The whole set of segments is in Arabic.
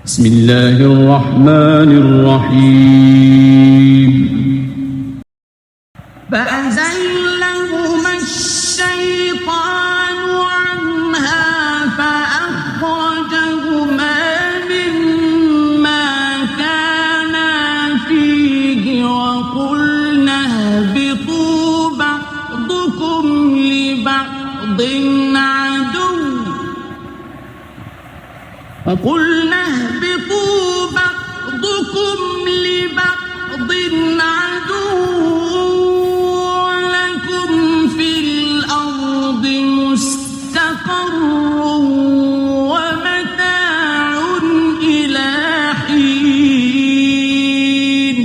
بسم الله الرحمن الرحيم فأزلهما الشيطان عنها فأخرجهما مما كانا فيه وقلنا اهبطوا بعضكم لبعض عدو ولكم في الأرض مستقر ومتاع إلى حين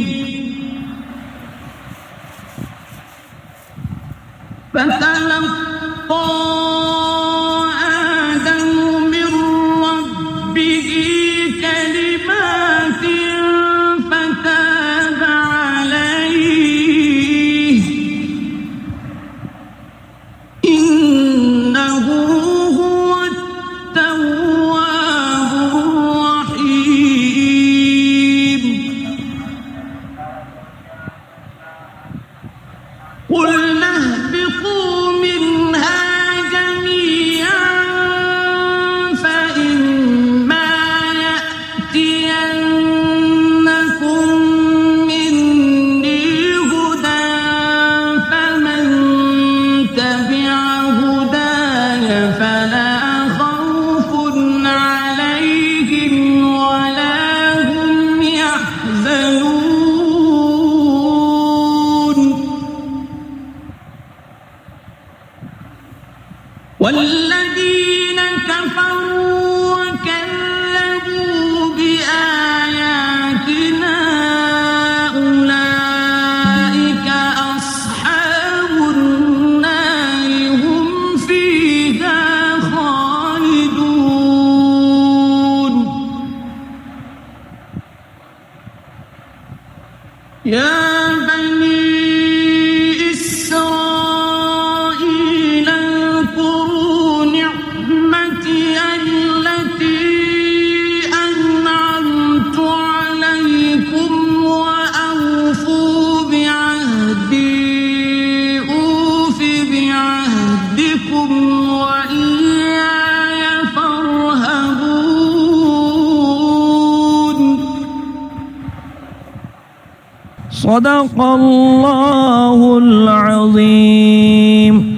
فتلقى آدم من ربه كلمات فتاب عليه إنه هو التواب الرحيم قلنا اهبطوا منها جميعا فإما يأتينكم مني هدى فمن تبع هداي فلا خوف عليهم ولا هم يحزنون والذين كفروا وكذبوا بآياتنا أولئك أصحاب النار هم فيها خالدون يا بني إسرائيل اذكروا نعمتي التي أنعمت عليكم وأوفوا بعهدي أوف بعهدكم وإياي فارهبون صدق الله العظيم.